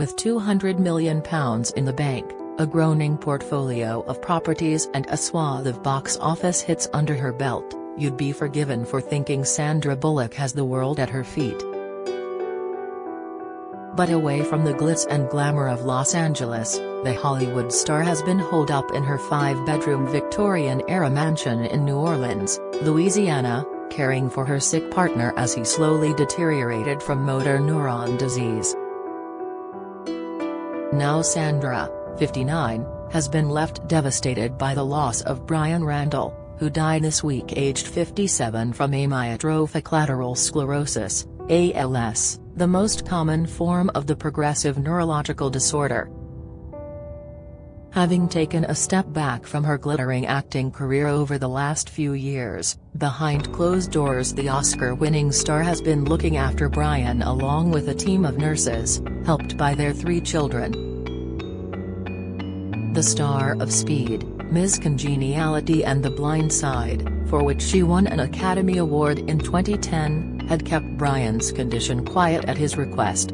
With £200 million in the bank, a growing portfolio of properties and a swath of box office hits under her belt, you'd be forgiven for thinking Sandra Bullock has the world at her feet. But away from the glitz and glamour of Los Angeles, the Hollywood star has been holed up in her 5-bedroom Victorian-era mansion in New Orleans, Louisiana, caring for her sick partner as he slowly deteriorated from motor neuron disease. Now Sandra, 59, has been left devastated by the loss of Brian Randall, who died this week aged 57 from amyotrophic lateral sclerosis, ALS, the most common form of the progressive neurological disorder. Having taken a step back from her glittering acting career over the last few years, behind closed doors the Oscar-winning star has been looking after Brian along with a team of nurses, helped by their 3 children. The star of Speed, Ms. Congeniality and The Blind Side, for which she won an Academy Award in 2010, had kept Brian's condition quiet at his request.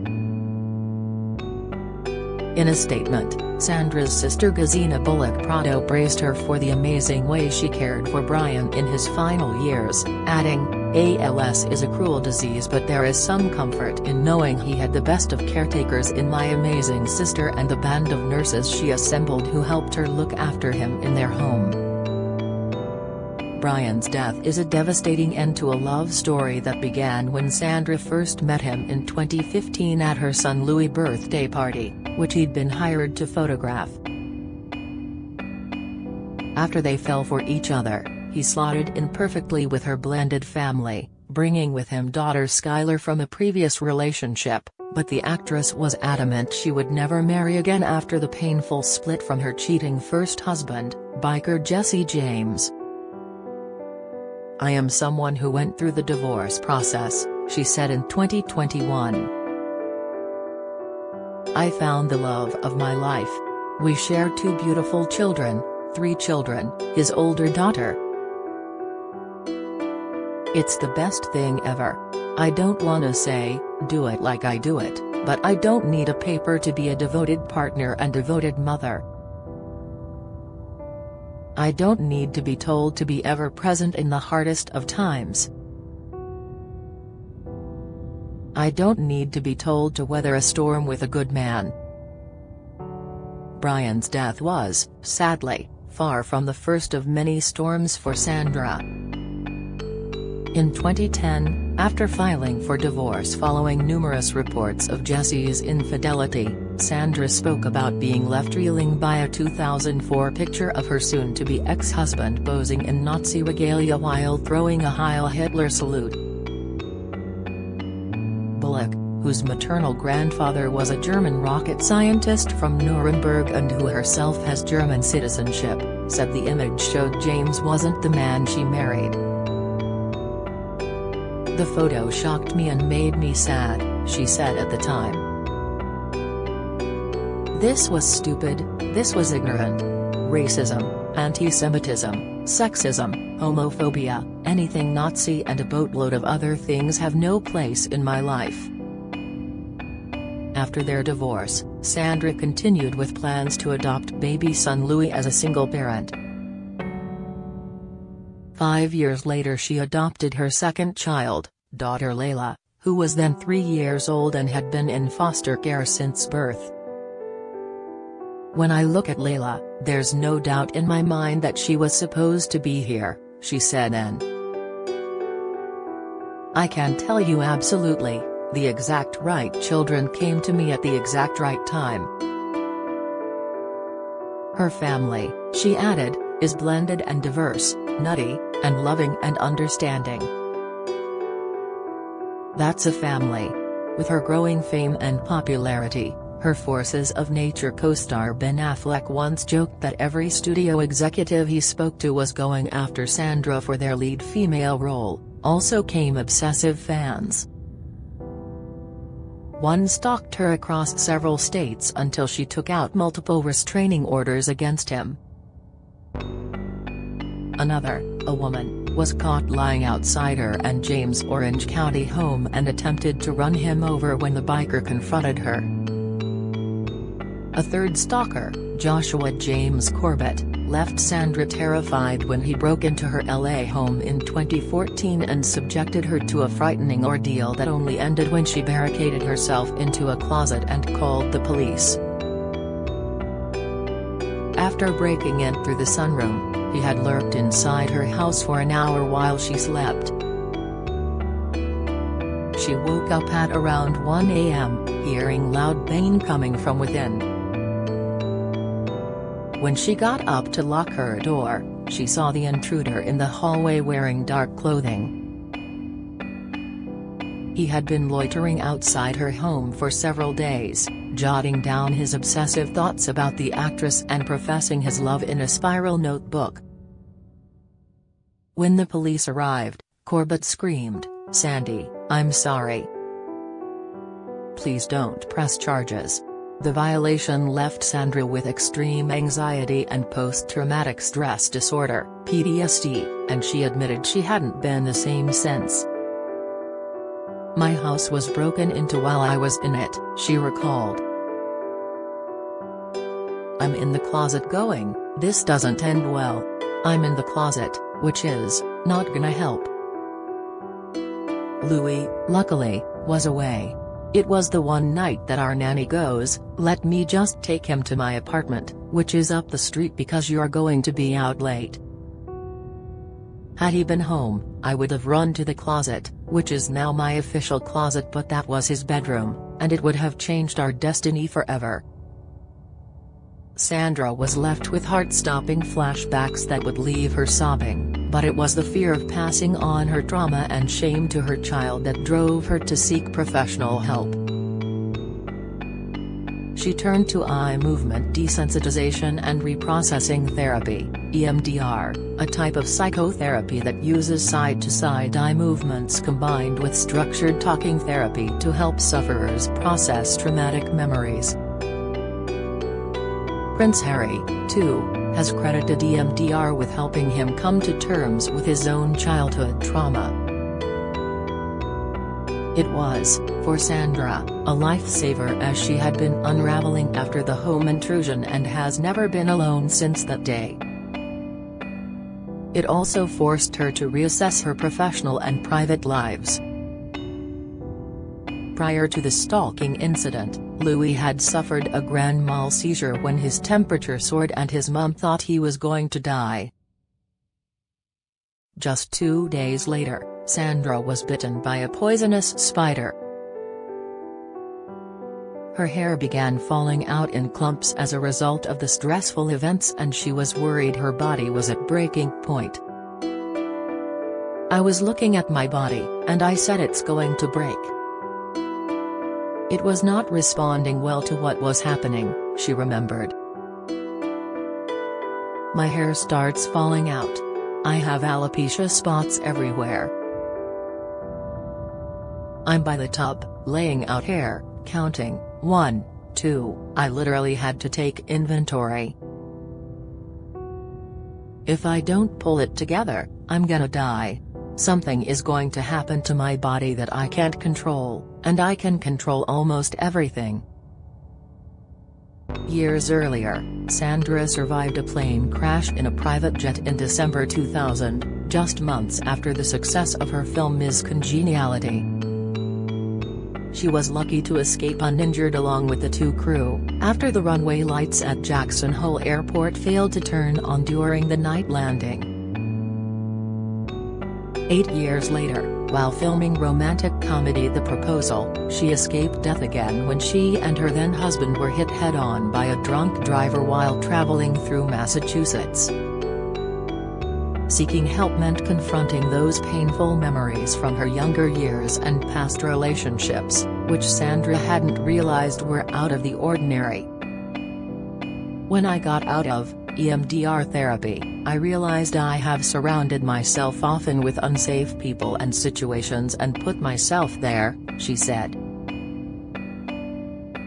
In a statement, Sandra's sister Gazina Bullock Prado praised her for the amazing way she cared for Brian in his final years, adding, "ALS is a cruel disease, but there is some comfort in knowing he had the best of caretakers in my amazing sister and the band of nurses she assembled who helped her look after him in their home." Brian's death is a devastating end to a love story that began when Sandra first met him in 2015 at her son Louis' birthday party, which he'd been hired to photograph. After they fell for each other, he slotted in perfectly with her blended family, bringing with him daughter Skylar from a previous relationship, but the actress was adamant she would never marry again after the painful split from her cheating first husband, biker Jesse James. "I am someone who went through the divorce process," she said in 2021. "I found the love of my life. We share 2 beautiful children, 3 children, his older daughter. It's the best thing ever. I don't wanna say, do it like I do it, but I don't need a paper to be a devoted partner and devoted mother. I don't need to be told to be ever present in the hardest of times. I don't need to be told to weather a storm with a good man." Brian's death was, sadly, far from the first of many storms for Sandra. In 2010, after filing for divorce following numerous reports of Jesse's infidelity, Sandra spoke about being left reeling by a 2004 picture of her soon-to-be ex-husband posing in Nazi regalia while throwing a Heil Hitler salute. Bullock, whose maternal grandfather was a German rocket scientist from Nuremberg and who herself has German citizenship, said the image showed James wasn't the man she married. "The photo shocked me and made me sad," she said at the time. "This was stupid, this was ignorant. Racism, anti-Semitism, sexism, homophobia, anything Nazi and a boatload of other things have no place in my life." After their divorce, Sandra continued with plans to adopt baby son Louis as a single parent. 5 years later she adopted her second child, daughter Layla, who was then 3 years old and had been in foster care since birth. "When I look at Layla, there's no doubt in my mind that she was supposed to be here," she said, and "I can tell you absolutely, the exact right children came to me at the exact right time." Her family, she added, is blended and diverse, nutty, and loving and understanding. That's a family. With her growing fame and popularity, her Forces of Nature co-star Ben Affleck once joked that every studio executive he spoke to was going after Sandra for their lead female role. Also came obsessive fans. One stalked her across several states until she took out multiple restraining orders against him. Another, a woman, was caught lying outside her and James' Orange County home and attempted to run him over when the biker confronted her. A third stalker, Joshua James Corbett, left Sandra terrified when he broke into her LA home in 2014 and subjected her to a frightening ordeal that only ended when she barricaded herself into a closet and called the police. After breaking in through the sunroom, he had lurked inside her house for an hour while she slept. She woke up at around 1 a.m., hearing loud banging coming from within. When she got up to lock her door, she saw the intruder in the hallway wearing dark clothing. He had been loitering outside her home for several days, jotting down his obsessive thoughts about the actress and professing his love in a spiral notebook. When the police arrived, Corbett screamed, "Sandy, I'm sorry. Please don't press charges." The violation left Sandra with extreme anxiety and post-traumatic stress disorder (PTSD), and she admitted she hadn't been the same since. "My house was broken into while I was in it," she recalled. "I'm in the closet going, this doesn't end well. I'm in the closet, which is not gonna help." Louis, luckily, was away. "It was the one night that our nanny goes, let me just take him to my apartment, which is up the street because you're going to be out late." Had he been home, I would have run to the closet, which is now my official closet, but that was his bedroom, and it would have changed our destiny forever. Sandra was left with heart-stopping flashbacks that would leave her sobbing, but it was the fear of passing on her trauma and shame to her child that drove her to seek professional help. She turned to eye movement desensitization and reprocessing therapy, EMDR, a type of psychotherapy that uses side-to-side eye movements combined with structured talking therapy to help sufferers process traumatic memories. Prince Harry, too, has credited EMDR with helping him come to terms with his own childhood trauma. It was, for Sandra, a lifesaver as she had been unraveling after the home intrusion and has never been alone since that day. It also forced her to reassess her professional and private lives. Prior to the stalking incident, Louis had suffered a grand mal seizure when his temperature soared and his mum thought he was going to die. Just 2 days later, Sandra was bitten by a poisonous spider. Her hair began falling out in clumps as a result of the stressful events, and she was worried her body was at breaking point. "I was looking at my body, and I said it's going to break. It was not responding well to what was happening," she remembered. "My hair starts falling out. I have alopecia spots everywhere. I'm by the tub, laying out hair, counting, 1, 2, I literally had to take inventory. If I don't pull it together, I'm gonna die. Something is going to happen to my body that I can't control, and I can control almost everything." Years earlier, Sandra survived a plane crash in a private jet in December 2000, just months after the success of her film Ms. Congeniality. She was lucky to escape uninjured along with the 2 crew, after the runway lights at Jackson Hole Airport failed to turn on during the night landing. 8 years later, while filming romantic comedy The Proposal, she escaped death again when she and her then-husband were hit head-on by a drunk driver while traveling through Massachusetts. Seeking help meant confronting those painful memories from her younger years and past relationships, which Sandra hadn't realized were out of the ordinary. "When I got out of EMDR therapy, I realized I have surrounded myself often with unsafe people and situations and put myself there," she said.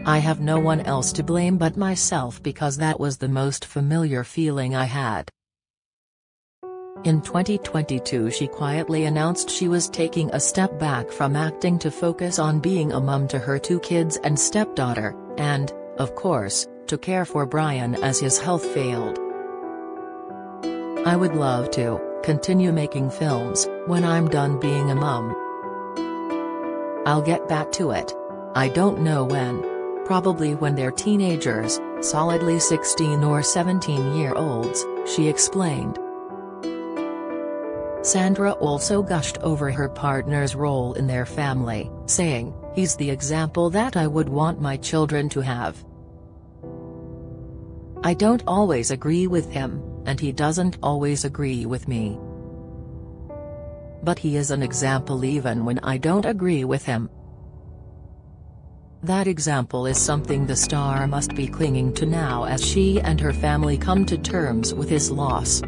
"I have no one else to blame but myself because that was the most familiar feeling I had." In 2022 she quietly announced she was taking a step back from acting to focus on being a mum to her 2 kids and stepdaughter, and, of course, to care for Brian as his health failed. "I would love to continue making films when I'm done being a mum. I'll get back to it. I don't know when. Probably when they're teenagers, solidly 16 or 17-year-olds," she explained. Sandra also gushed over her partner's role in their family, saying, "He's the example that I would want my children to have. I don't always agree with him, and he doesn't always agree with me. But he is an example even when I don't agree with him. That example is something the star must be clinging to now as she and her family come to terms with his loss."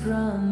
From